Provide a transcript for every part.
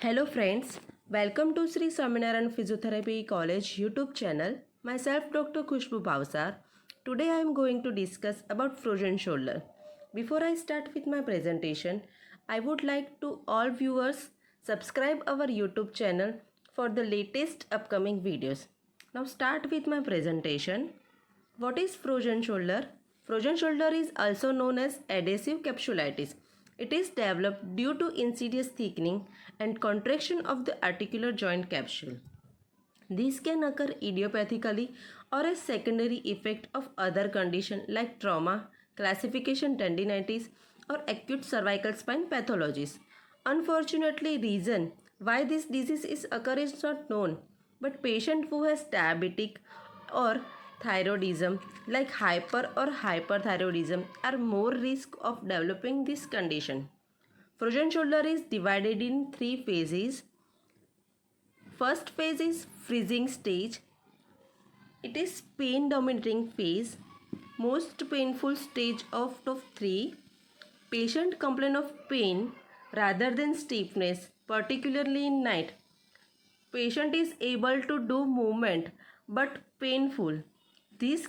Hello friends, welcome to Sri Swaminarayan Physiotherapy College YouTube channel. Myself Dr. Khushbu Bhavsar. Today I am going to discuss about frozen shoulder. Before I start with my presentation, I would like to all viewers subscribe our YouTube channel for the latest upcoming videos. Now start with my presentation. What is frozen shoulder? Frozen shoulder is also known as adhesive capsulitis. It is developed due to insidious thickening and contraction of the articular joint capsule. This can occur idiopathically or as secondary effect of other conditions like trauma, classification tendinitis, or acute cervical spine pathologies. Unfortunately, reason why this disease is occur is not known, but patient who has diabetic or thyroidism like hyper or hyperthyroidism are more risk of developing this condition. Frozen shoulder is divided in three phases. First phase is freezing stage. It is pain dominating phase, most painful stage out of three. Patient complain of pain rather than stiffness, particularly in night. Patient is able to do movement but painful. This,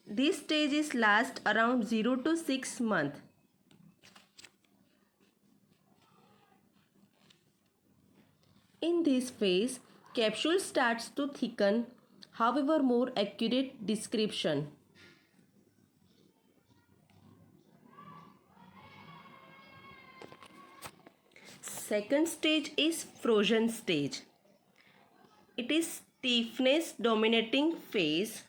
this stage is last around 0 to 6 months. In this phase, capsule starts to thicken, however more accurate description. Second stage is frozen stage. It is stiffness dominating phase.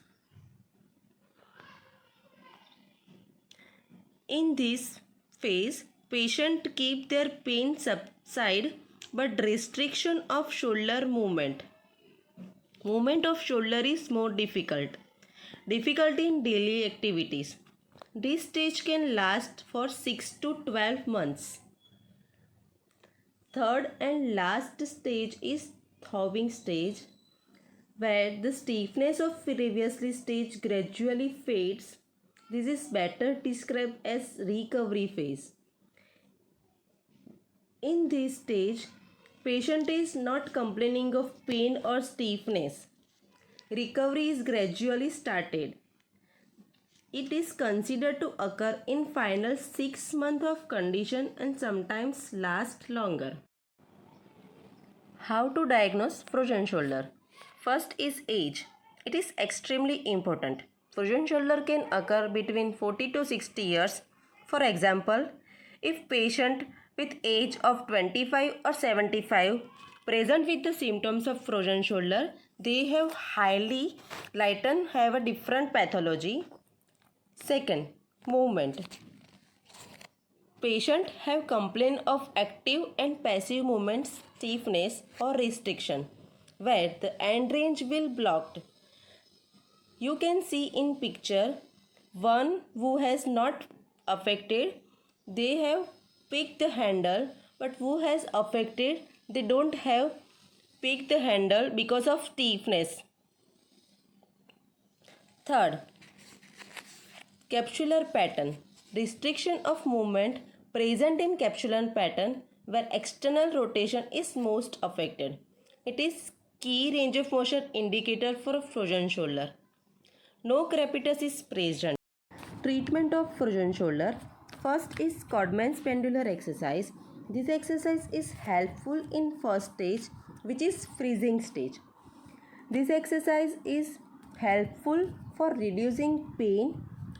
In this phase, patient keep their pain subside but restriction of shoulder movement. Movement of shoulder is more difficult. Difficulty in daily activities. This stage can last for 6 to 12 months. Third and last stage is thawing stage, where the stiffness of previously stage gradually fades. This is better described as recovery phase. In this stage, patient is not complaining of pain or stiffness. Recovery is gradually started. It is considered to occur in final 6 months of condition and sometimes last longer. How to diagnose frozen shoulder? First is age. It is extremely important. Frozen shoulder can occur between 40 to 60 years. For example, if patient with age of 25 or 75 present with the symptoms of frozen shoulder, they have highly lightened, have a different pathology. Second, movement. Patient have complaint of active and passive movements, stiffness or restriction, where the end range will blocked. You can see in picture one who has not affected, they have picked the handle, but who has affected, they don't have picked the handle because of stiffness. Third, capsular pattern. Restriction of movement present in capsular pattern where external rotation is most affected. It is key range of motion indicator for a frozen shoulder. No crepitus is present. Treatment of frozen shoulder. First is Codman's pendular exercise. This exercise is helpful in first stage, which is freezing stage. This exercise is helpful for reducing pain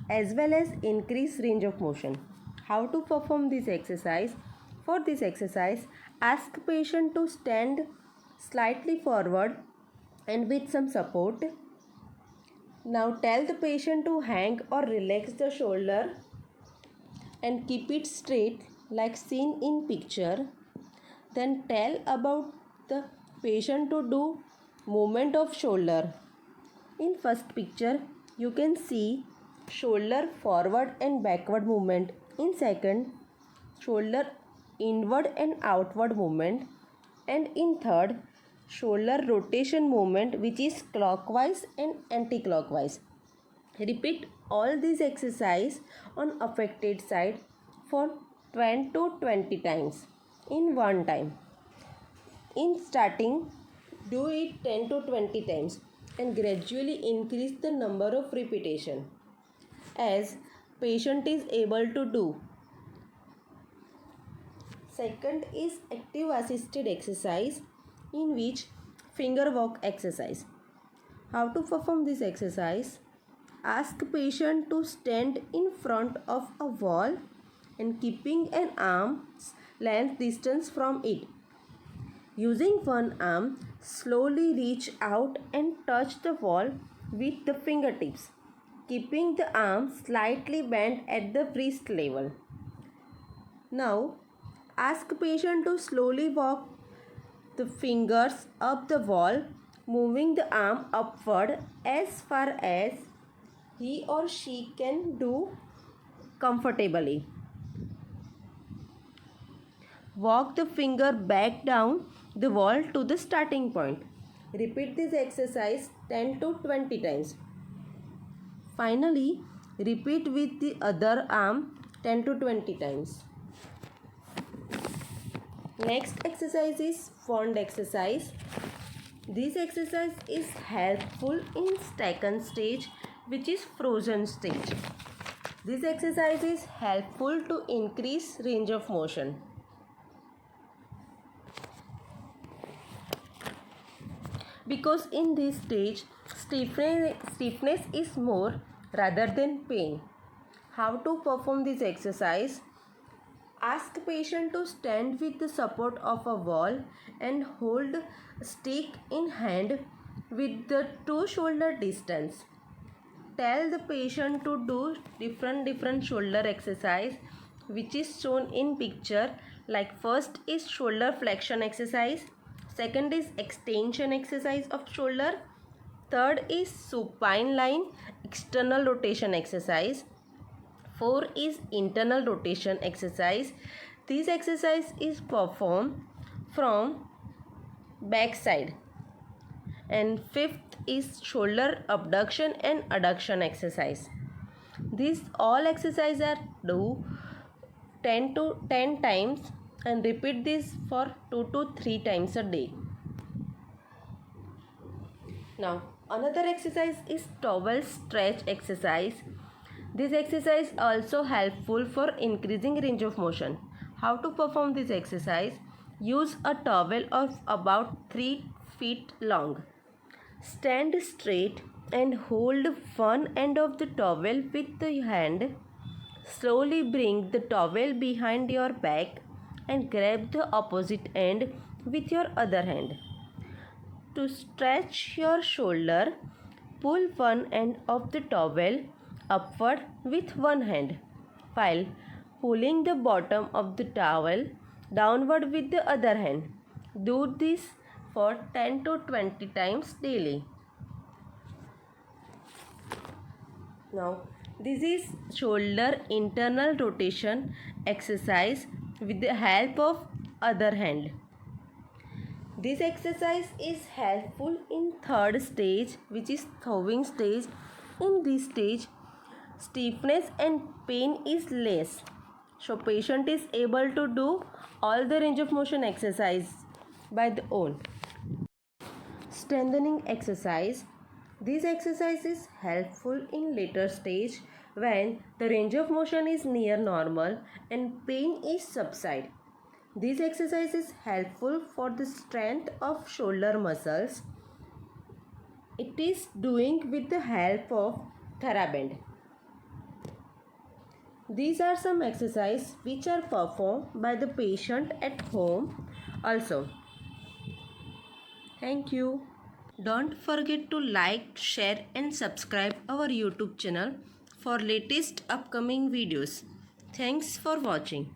as well as increase range of motion. How to perform this exercise? For this exercise, ask patient to stand slightly forward and with some support. Now tell the patient to hang or relax the shoulder and keep it straight like seen in picture. Then tell about the patient to do movement of shoulder. In first picture, you can see shoulder forward and backward movement. In second, shoulder inward and outward movement. And in third, shoulder rotation movement, which is clockwise and anti-clockwise. Repeat all these exercise on affected side for 10 to 20 times in one time. In starting, do it 10 to 20 times and gradually increase the number of repetition as patient is able to do. Second is active assisted exercise, in which finger walk exercise. How to perform this exercise? Ask patient to stand in front of a wall and keeping an arm's length distance from it. Using one arm, slowly reach out and touch the wall with the fingertips, keeping the arm slightly bent at the wrist level. Now, ask patient to slowly walk the fingers up the wall, moving the arm upward as far as he or she can do comfortably. Walk the finger back down the wall to the starting point. Repeat this exercise 10 to 20 times. Finally, repeat with the other arm 10 to 20 times. Next exercise is wand exercise. This exercise is helpful in second stage, which is frozen stage. This exercise is helpful to increase range of motion. Because in this stage, stiffness is more rather than pain. How to perform this exercise? Ask patient to stand with the support of a wall and hold stick in hand with the two shoulder distance. Tell the patient to do different shoulder exercise, which is shown in picture. Like first is shoulder flexion exercise, second is extension exercise of shoulder, third is supine line external rotation exercise, 4 is internal rotation exercise. This exercise is performed from back side. And fifth is shoulder abduction and adduction exercise. These all exercises are do 10 times and repeat this for 2 to 3 times a day. Now another exercise is towel stretch exercise. This exercise also helpful for increasing range of motion. How to perform this exercise? Use a towel of about 3 feet long. Stand straight and hold one end of the towel with the hand. Slowly bring the towel behind your back and grab the opposite end with your other hand. To stretch your shoulder, pull one end of the towel upward with one hand while pulling the bottom of the towel downward with the other hand. Do this for 10 to 20 times daily. Now, this is shoulder internal rotation exercise with the help of other hand. This exercise is helpful in third stage, which is thawing stage. In this stage, stiffness and pain is less, so patient is able to do all the range of motion exercise by their own. Strengthening exercise. This exercise is helpful in later stage when the range of motion is near normal and pain is subside. This exercise is helpful for the strength of shoulder muscles. It is doing with the help of TheraBand. These are some exercises which are performed by the patient at home also. Thank you. Don't forget to like, share and subscribe our YouTube channel for latest upcoming videos. Thanks for watching.